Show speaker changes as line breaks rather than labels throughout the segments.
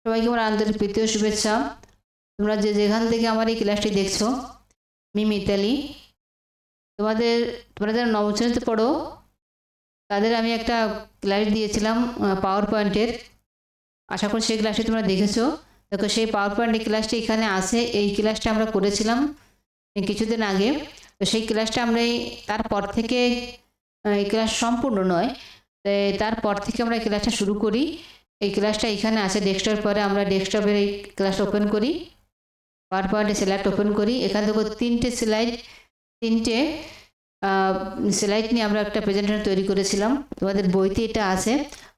সবাইকে আমার আন্তরিক প্রীতি ও শুভেচ্ছা। তোমরা যে যেখান থেকে আমার এই ক্লাসটি দেখছো, আমি মিতালি। তোমরা যারা নবম শ্রেণীতে পড়ো তাদের আমি একটা ক্লাস দিয়েছিলাম পাওয়ার পয়েন্টের। আশা করি সেই ক্লাসটি তোমরা দেখেছো। দেখো, সেই পাওয়ার পয়েন্টের ক্লাসটি এখানে আছে। এই ক্লাসটা আমরা করেছিলাম কিছুদিন আগে। তো সেই ক্লাসটা আমরা তারপর থেকে এই ক্লাস সম্পূর্ণ নয়, তারপর থেকে আমরা এই ক্লাসটা শুরু করি। এই ক্লাসটা এখানে আছে ডেস্কটপের পরে। আমরা ডেস্কটপের এই ক্লাসটা ওপেন করি, পাওয়ার পয়েন্টে স্লাইড ওপেন করি। এখান থেকে তিনটে স্লাইড নিয়ে আমরা একটা প্রেজেন্টেশন তৈরি করেছিলাম। তোমাদের বইতে এটা আছে।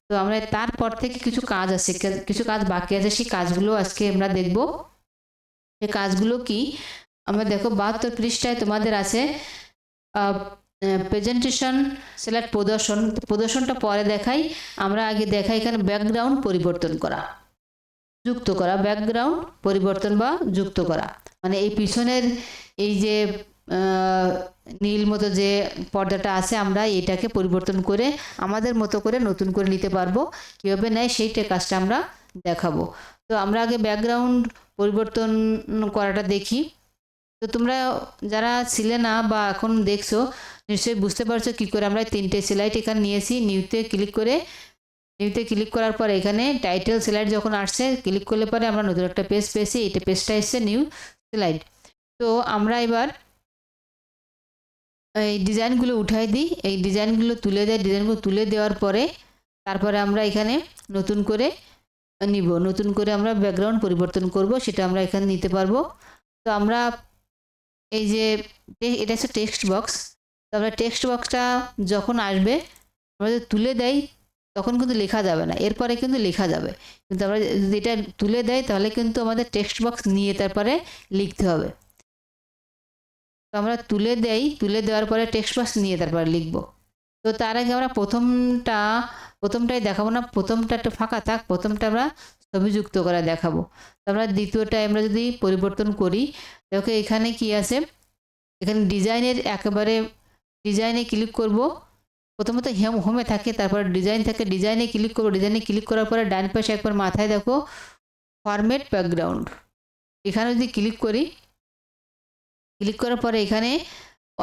তো আমরা তারপর থেকে কিছু কাজ আছে, কিছু কাজ বাকি আছে, সেই কাজগুলো আজকে আমরা দেখব। সেই কাজগুলো কি, আমরা দেখো 72 পৃষ্ঠায় তোমাদের আছে প্রেজেন্টেশন স্লাইড প্রদর্শনটা পরে দেখাই। আমরা আগে দেখাই এখানে ব্যাকগ্রাউন্ড পরিবর্তন করা, যুক্ত করা। ব্যাকগ্রাউন্ড পরিবর্তন বা যুক্ত করা মানে এই পিছনের এই যে নীল মতো যে পর্দাটা আছে, আমরা এটাকে পরিবর্তন করে আমাদের মতো করে নতুন করে নিতে পারবো। কীভাবে নেয় সেইটা কাজটা আমরা দেখাবো। তো আমরা আগে ব্যাকগ্রাউন্ড পরিবর্তন করাটা দেখি। তো তোমরা যারা ছিলে না বা এখন দেখছো, নিশ্চয়ই বুঝতে পারছো কী করে আমরা তিনটে স্লাইড এখানে নিয়েছি। নিউতে ক্লিক করার পর এখানে টাইটেল স্লাইড যখন আসছে, ক্লিক করলে পরে আমরা নতুন একটা পেজ পেয়েছি। এটা পেজটা এসছে নিউ স্লাইড। তো আমরা এবার এই ডিজাইনগুলো উঠাই দিই, এই ডিজাইনগুলো তুলে দেয়। ডিজাইনগুলো তুলে দেওয়ার পরে তারপরে আমরা এখানে নতুন করে নিব, নতুন করে আমরা ব্যাকগ্রাউন্ড পরিবর্তন করব, সেটা আমরা এখানে নিতে পারবো। তো আমরা এই যে এটা হচ্ছে টেক্সট বক্স। তো আমরা টেক্সট বক্সটা যখন আসবে আমরা যদি তুলে দেই তখন কিন্তু লেখা যাবে না, এরপরে কিন্তু লেখা যাবে। কিন্তু আমরা যদি এটা তুলে দেয় তাহলে কিন্তু আমাদের টেক্সট বক্স নিয়ে তারপরে লিখতে হবে। তো আমরা তুলে দেওয়ার পরে টেক্সট বক্স নিয়ে তারপরে লিখব। তো তার আগে আমরা প্রথমটাই দেখাবো না, প্রথমটা একটু ফাঁকা থাক, প্রথমটা আমরা ছবি যুক্ত করে দেখাবো। তো আমরা দ্বিতীয়টায় আমরা যদি পরিবর্তন করি, দেখো এখানে কি আছে, এখানে ডিজাইনে ক্লিক করব। প্রথমত হোমে থাকে, তারপর ডিজাইন থাকে, ডিজাইনে ক্লিক করবো। ডিজাইনে ক্লিক করার পরে ডান পাশে একবার মাথায় দেখো ফরম্যাট ব্যাকগ্রাউন্ড, এখানে যদি ক্লিক করার পরে এখানে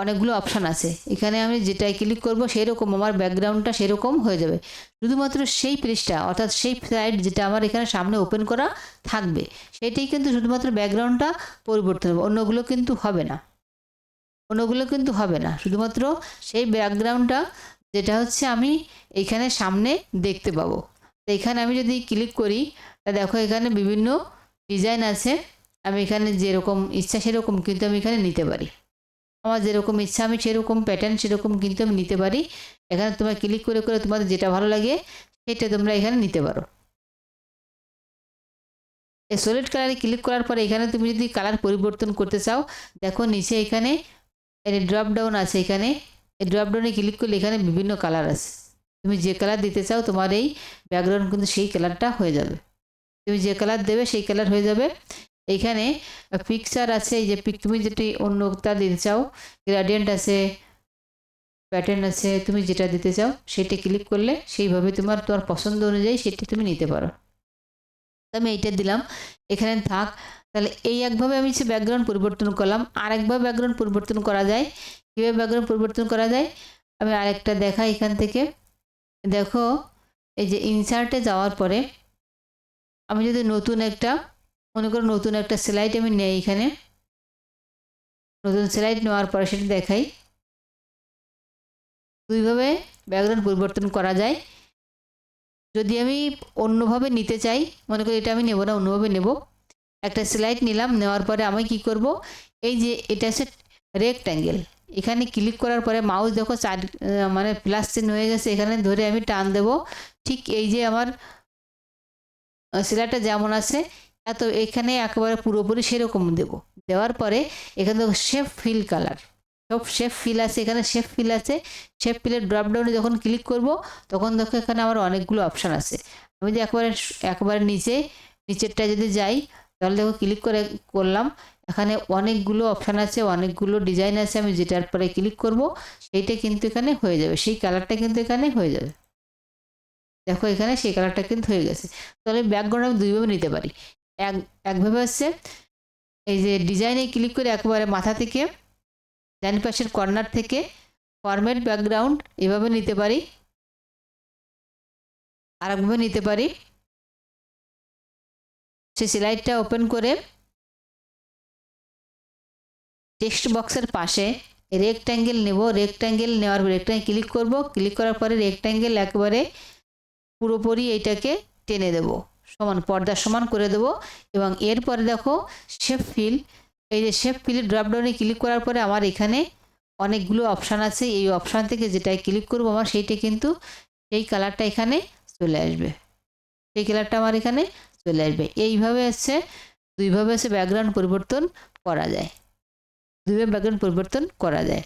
অনেকগুলো অপশান আছে। এখানে আমি যেটাই ক্লিক করব সেরকম আমার ব্যাকগ্রাউন্ডটা সেরকম হয়ে যাবে। শুধুমাত্র সেই পৃষ্ঠা অর্থাৎ সেই স্লাইড যেটা আমার এখানে সামনে ওপেন করা থাকবে সেটাই কিন্তু শুধুমাত্র ব্যাকগ্রাউন্ডটা পরিবর্তন হবে, অন্যগুলো কিন্তু হবে না। শুধুমাত্র সেই ব্যাকগ্রাউন্ডটা যেটা হচ্ছে আমি এইখানে সামনে দেখতে পাবো। তো এখানে আমি যদি ক্লিক করি তা দেখো এখানে বিভিন্ন ডিজাইন আছে। আমি এখানে যেরকম ইচ্ছা সেরকম কিন্তু আমি এখানে নিতে পারি। আমার যেরকম ইচ্ছা আমি সেরকম প্যাটার্ন সেরকম কিন্তু আমি নিতে পারি। এখানে তোমরা ক্লিক করে তোমাদের যেটা ভালো লাগে সেটা তোমরা এখানে নিতে পারো। এই সলিড কালারে ক্লিক করার পরে এখানে তুমি যদি কালার পরিবর্তন করতে চাও, দেখো নিচে এখানে ড্রপ ডাউন আছে। এখানে এই ড্রপ ডাউনে ক্লিক করলে এখানে বিভিন্ন কালার আছে। তুমি যে কালার দিতে চাও তোমার এই ব্যাকগ্রাউন্ড কিন্তু সেই কালারটা হয়ে যাবে। তুমি যে কালার দেবে সেই কালার হয়ে যাবে। এইখানে পিকচার আছে, এই যে তুমি যেটি অন্যটা দিতে চাও, গ্রেডিয়েন্ট আছে, প্যাটার্ন আছে, তুমি যেটা দিতে চাও সেটা ক্লিক করলে সেইভাবে তোমার পছন্দ অনুযায়ী সেটি তুমি নিতে পারো। তো আমি এইটা দিলাম, এখানে থাক। তাহলে এই একভাবে আমি সে ব্যাকগ্রাউন্ড পরিবর্তন করলাম। আরেকভাবে ব্যাকগ্রাউন্ড পরিবর্তন করা যায়। কীভাবে ব্যাকগ্রাউন্ড পরিবর্তন করা যায় আমি আরেকটা দেখাই। এখান থেকে দেখো, এই যে ইনসার্টে যাওয়ার পরে আমি যদি নতুন একটা স্লাইড আমি নেই, এখানে নতুন স্লাইড নেওয়ার পরে সেটা দেখাই। দুইভাবে ব্যাকগ্রাউন্ড পরিবর্তন করা যায়। যদি আমি অন্যভাবে নিতে চাই, মনে করি এটা আমি নেব না, অন্যভাবে নেব। একটা স্লাইড নিলাম, নেওয়ার পরে আমি কি করব, এই যে এটা হচ্ছে রেক্ট্যাঙ্গেল, এখানে ক্লিক করার পরে মাউস দেখো মানে প্লাস চিহ্ন হয়ে গেছে, এখানে ধরে আমি টান দেব। ঠিক এই যে আমার স্লাইডটা যেমন আছে এত এখানে একেবারে পুরোপুরি সেরকম দেব। দেওয়ার পরে এখানে দেখো শেপ ফিল কালার, সব শেপ ফিল আছে, এখানে শেপ ফিল আছে। শেপ ফিলের ড্রপডাউনে যখন ক্লিক করব তখন দেখো এখানে আমার অনেকগুলো অপশান আছে। আমি যদি একবারে নিচেরটা যদি যাই তাহলে দেখো ক্লিক করলাম, এখানে অনেকগুলো অপশান আছে, অনেকগুলো ডিজাইন আছে। আমি যেটার পরে ক্লিক করব সেইটা কিন্তু এখানে হয়ে যাবে, সেই কালারটা কিন্তু এখানে হয়ে যাবে। দেখো এখানে সেই কালারটা কিন্তু হয়ে গেছে। তাহলে ব্যাকগ্রাউন্ড আমি দুইভাবে নিতে পারি। একভাবে হচ্ছে এই যে ডিজাইনে ক্লিক করে একেবারে মাথা থেকে ডান পাশের কর্নার থেকে ফরম্যাট ব্যাকগ্রাউন্ড এভাবে নিতে পারি। আর একভাবে নিতে পারি সেই স্লাইডটা ওপেন করে টেক্সট বক্সের পাশে রেক্ট্যাঙ্গেল নেব। রেক্ট্যাঙ্গেল নেওয়ার পর রেক্ট্যাঙ্গেল ক্লিক করব। ক্লিক করার পরে রেক্ট্যাঙ্গেল একেবারে পুরোপুরি এইটাকে টেনে দেব, সমান পর্দা সমান করে দেব। এবং এরপরে দেখো শেপ ফিল, এই যে শেপ ফিল ড্রপডাউনে ক্লিক করার পরে আমার এখানে অনেকগুলো অপশান আছে। এই অপশান থেকে যেটাই ক্লিক করব আমার সেইটা কিন্তু সেই কালারটা এখানে চলে আসবে, সেই কালারটা আমার এখানে চলে আসবে। এইভাবে হচ্ছে দুইভাবে হচ্ছে ব্যাকগ্রাউন্ড পরিবর্তন করা যায়, দুইভাবে ব্যাকগ্রাউন্ড পরিবর্তন করা যায়।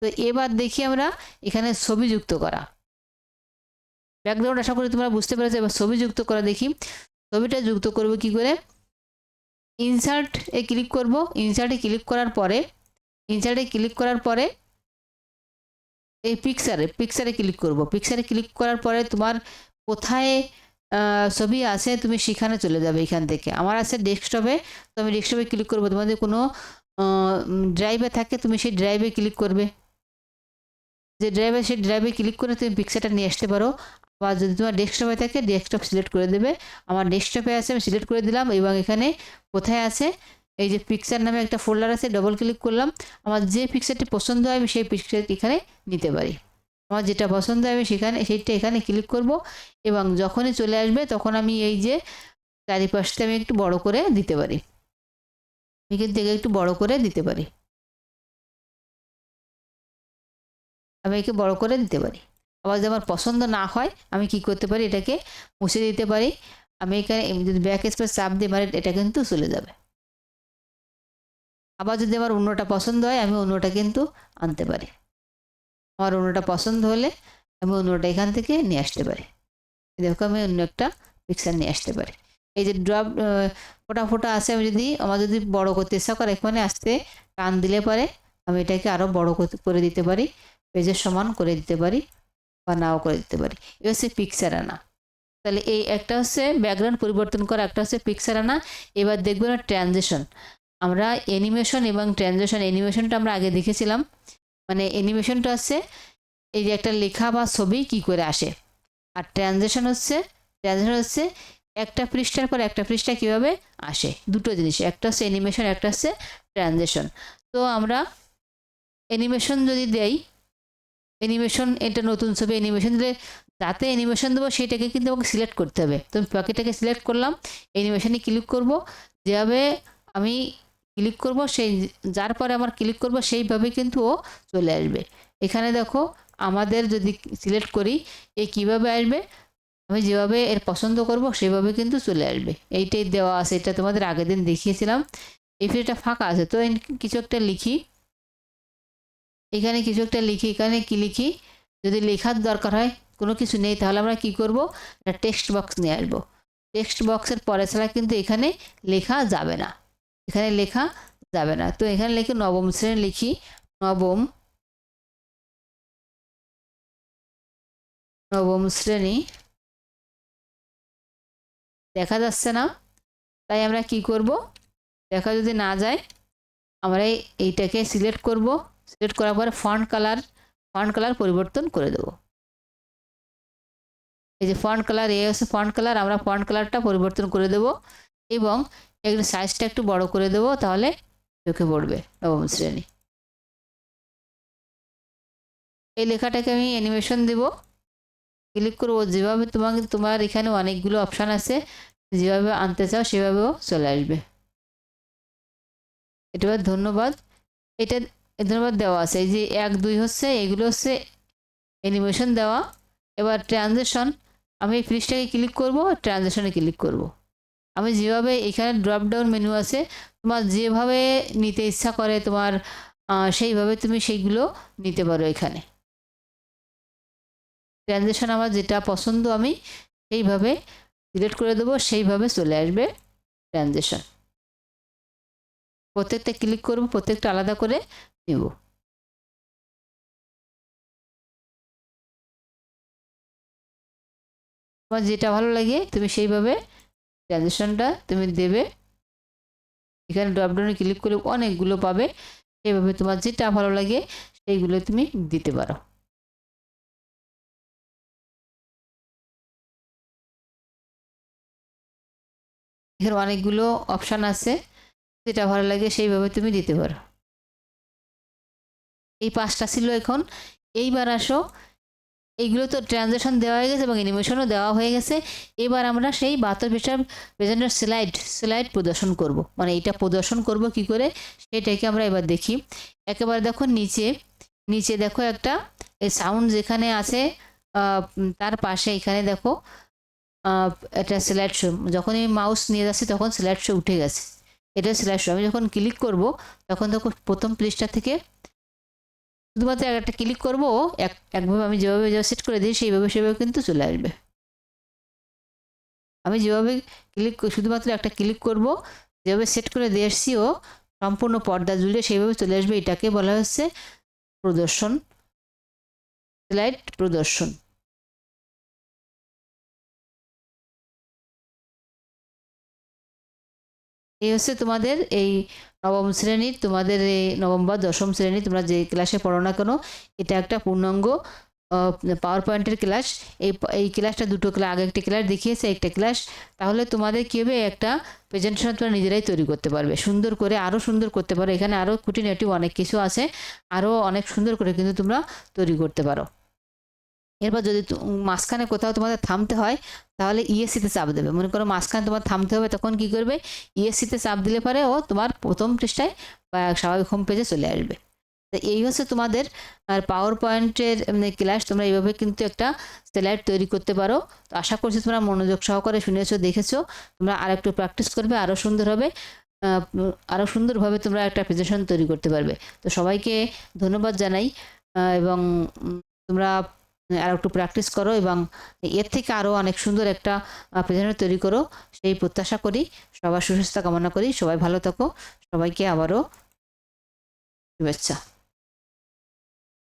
তো এবার দেখি আমরা এখানে ছবি যুক্ত করা। ব্যাকগ্রাউন্ড আশা করি তোমরা বুঝতে পেরেছো। এবার ছবি যুক্ত করা দেখি। ছবিটা যুক্ত করব কি করে? ইনসার্ট এ ক্লিক করব। ইনসার্টে ক্লিক করার পরে এই পিকচারে ক্লিক করব। পিকচারে ক্লিক করার পরে তোমার কোথায় ছবি আছে তুমি সেখানে চলে যাবে। এখান থেকে আমার আছে ডেস্কটপে, তো আমি ডেস্কটপে ক্লিক করব। তোমাদের কোনো ড্রাইভে থাকে তুমি সেই ড্রাইভে ক্লিক করবে। যে ড্রাইভে সেই ড্রাইভে ক্লিক করে তুমি পিকচারটা নিয়ে আসতে পারো। বা যদি তোমার ডেস্কটপে থাকে ডেস্কটপ সিলেক্ট করে দেবে। আমার ডেস্কটপে আছে, আমি সিলেক্ট করে দিলাম। এবং এখানে কোথায় আছে এই যে পিকচার নামে একটা ফোল্ডার আছে, ডবল ক্লিক করলাম। আমার যে পিকচারটি পছন্দ হয় আমি সেই পিকচারটি এখানে নিতে পারি। আমার যেটা পছন্দ হয় আমি সেইটা এখানে ক্লিক করব। এবং যখনই চলে আসবে তখন আমি এই যে চারিপাশটা আমি একটু বড় করে দিতে পারি। এখান থেকে একটু বড় করে দিতে পারি, আমি একে বড় করে দিতে পারি। আবার যদি আমার পছন্দ না হয় আমি কি করতে পারি, এটাকে মুছে দিতে পারি। আমি এখানে যদি ব্যাক স্পেস চাপ দিই মানে এটা কিন্তু চলে যাবে। আবার যদি আমার অন্যটা পছন্দ হয় আমি অন্যটা কিন্তু আনতে পারি। আমার অন্যটা পছন্দ হলে আমি অন্যটা এখান থেকে নিয়ে আসতে পারি। দেখো আমি অন্য একটা পিকচার নিয়ে আসতে পারি। এই যে ড্রপ ফোটা ফোটা আছে, আমি যদি আমার যদি বড় করতে ইচ্ছা করে এখানে আসতে টান দিলে পারে আমি এটাকে আরও বড় করে দিতে পারি, পেজের সমান করে দিতে পারি বা নাও করে দিতে পারি। এ হচ্ছে পিকচার আনা। তাহলে এই একটা হচ্ছে ব্যাকগ্রাউন্ড পরিবর্তন করা, একটা হচ্ছে পিকচার আনা। এবার দেখবো না ট্রানজিশন। আমরা অ্যানিমেশন এবং ট্রানজিশন, অ্যানিমেশনটা আমরা আগে দেখেছিলাম। মানে অ্যানিমেশনটা হচ্ছে এই যে একটা লেখা বা ছবি কি করে আসে। আর ট্রানজিশন হচ্ছে একটা পৃষ্ঠার পর একটা পৃষ্ঠা কিভাবে আসে। দুটো জিনিস, একটা হচ্ছে অ্যানিমেশন, একটা হচ্ছে ট্রানজিশন। তো আমরা অ্যানিমেশন যদি দেই, অ্যানিমেশন এটা নতুন ছবি অ্যানিমেশন দিলে যাতে অ্যানিমেশন দেবো সেটাকে কিন্তু আমাকে সিলেক্ট করতে হবে। তো আমি পাখিটাকে সিলেক্ট করলাম, অ্যানিমেশনে ক্লিক করব। যেভাবে আমি ক্লিক করব সেই যার পরে আমার ক্লিক করব সেইভাবে কিন্তু ও চলে আসবে। এখানে দেখো আমাদের যদি সিলেক্ট করি এ কীভাবে আসবে, আমি যেভাবে এর পছন্দ করব সেভাবে কিন্তু চলে আসবে। এইটাই দেওয়া আছে, এটা তোমাদের আগের দিন দেখিয়েছিলাম। এই ফিল্ডটা ফাঁকা আছে, তো কিছু একটা লিখি, এখানে কিছু একটা লিখি। এখানে কি লিখি, যদি লেখার দরকার হয়, কোনো কিছু নেই তাহলে আমরা কি করব, একটা টেক্সট বক্স নিয়ে আসবো। টেক্সট বক্সের পরে ছাড়া কিন্তু এখানে লেখা যাবে না, এখানে লেখা যাবে না। তো এখানে লিখি নবম শ্রেণী, লিখি নবম শ্রেণী। দেখা যাচ্ছে না, তাই আমরা কি করব, দেখা যদি না যায় আমরা এইটাকে সিলেক্ট করব। সিলেক্ট করার পরে ফন্ট কালার পরিবর্তন করে দেব। এই যে ফন্ট কালার, এ হচ্ছে ফন্ট কালার, আমরা ফন্ট কালারটা পরিবর্তন করে দেব এবং একটু সাইজটা একটু বড় করে দেব, তাহলে চোখে পড়বে নবম শ্রেণী। এই লেখাটাকে আমি অ্যানিমেশন দেব, ক্লিক করবো। যেভাবে তোমার এখানে অনেকগুলো অপশান আছে, যেভাবে আনতে চাও সেভাবেও চলে আসবে। এটা ধন্যবাদ, এটা ধন্যবাদ দেওয়া আছে। এই যে 1 2 হচ্ছে এগুলো হচ্ছে অ্যানিমেশন দেওয়া। এবার ট্রানজিশন, আমি এই পৃষ্ঠাকে ক্লিক করব, ট্রানজিশনে ক্লিক করব। আমি যেভাবে এখানে ড্রপ ডাউন মেনু আছে, তোমার যেভাবে নিতে ইচ্ছা করে তোমার সেইভাবে তুমি সেইগুলো নিতে পারো। এখানে ট্রানজিশন আমার যেটা পছন্দ আমি সেইভাবে সিলেক্ট করে দেবো, সেইভাবে চলে আসবে ট্রানজিশন। প্রত্যেকটা ক্লিক করব, প্রত্যেকটা আলাদা করে নেব। তোমার যেটা ভালো লাগে তুমি সেইভাবে ট্রানজিশনটা তুমি দেবে। এখানে ড্রপডাউনে ক্লিক করে অনেকগুলো পাবে, সেইভাবে তোমার যেটা ভালো লাগে সেইগুলো তুমি দিতে পারো। এখানে অনেকগুলো অপশান আছে, যেটা ভালো লাগে সেইভাবে তুমি দিতে পারো। এই 5টা ছিল এখন। এইবার আসো, এইগুলো তো ট্রানজ্যাকশন দেওয়া হয়ে গেছে এবং অ্যানিমেশনও দেওয়া হয়ে গেছে। এবার আমরা সেই 72 পৃষ্ঠার প্রেজেন্টের স্লাইড প্রদর্শন করব, মানে এটা প্রদর্শন করব কি করে সেটাকে আমরা এবার দেখি। একেবারে দেখো নিচে দেখো একটা সাউন্ড যেখানে আছে, তার পাশে এখানে দেখো এটা স্লাইড শো। যখন আমি মাউস নিয়ে যাচ্ছি তখন স্লাইড শো উঠে গেছে, এটা স্লাইড শো। আমি যখন ক্লিক করব তখন দেখো প্রথম পৃষ্ঠা থেকে শুধুমাত্র একটা ক্লিক করবো, একভাবে আমি যেভাবে সেট করে দিই সেইভাবে কিন্তু চলে আসবে। আমি যেভাবে শুধুমাত্র একটা ক্লিক করব, যেভাবে সেট করে দিয়ে এসছি ও সম্পূর্ণ পর্দা জুড়ে সেইভাবে চলে আসবে। এটাকে বলা হচ্ছে প্রদর্শন, স্লাইড প্রদর্শন। এই হচ্ছে তোমাদের এই নবম শ্রেণীর, তোমাদের এই নবম বা দশম শ্রেণী তোমরা যে ক্লাসে পড়ো না কেন, এটা একটা পূর্ণাঙ্গ পাওয়ার পয়েন্টের ক্লাস। এই ক্লাসটা দুটো ক্লাস, আগে একটা ক্লাস দেখিয়েছে, একটা ক্লাস। তাহলে তোমাদের কী হবে, একটা প্রেজেন্টেশন তোমরা নিজেরাই তৈরি করতে পারবে, সুন্দর করে আরও সুন্দর করতে পারো। এখানে আরও খুঁটিনাটি অনেক কিছু আছে, আরও অনেক সুন্দর করে কিন্তু তোমরা তৈরি করতে পারো। এরপর যদি মাঝখানে কোথাও তোমাদের থামতে হয় তাহলে ইএসসিতে চাপ দেবে। মনে করো মাঝখানে তোমার থামতে হবে, তখন কি করবে, ইএসসিতে চাপ দিলে পরে ও তোমার প্রথম পৃষ্ঠায় বা স্বাভাবিক হোম পেজে চলে আসবে। তো এই হচ্ছে তোমাদের আর পাওয়ার পয়েন্টের ক্লাস। তোমরা এইভাবে কিন্তু একটা স্লাইড তৈরি করতে পারো। তো আশা করছি তোমরা মনোযোগ সহকারে শুনেছো, দেখেছো। তোমরা আর একটু প্র্যাকটিস করবে, আরও সুন্দর হবে, আরও সুন্দরভাবে তোমরা একটা প্রেজেন্টেশন তৈরি করতে পারবে। তো সবাইকে ধন্যবাদ জানাই, এবং তোমরা আর একটু প্র্যাকটিস করো এবং এর থেকে আরও অনেক সুন্দর একটা প্রেজেন্টেশন তৈরি করো, সেই প্রত্যাশা করি। সবার সুস্বাস্থ্য কামনা করি। সবাই ভালো থাকো। সবাইকে আবারও শুভেচ্ছা।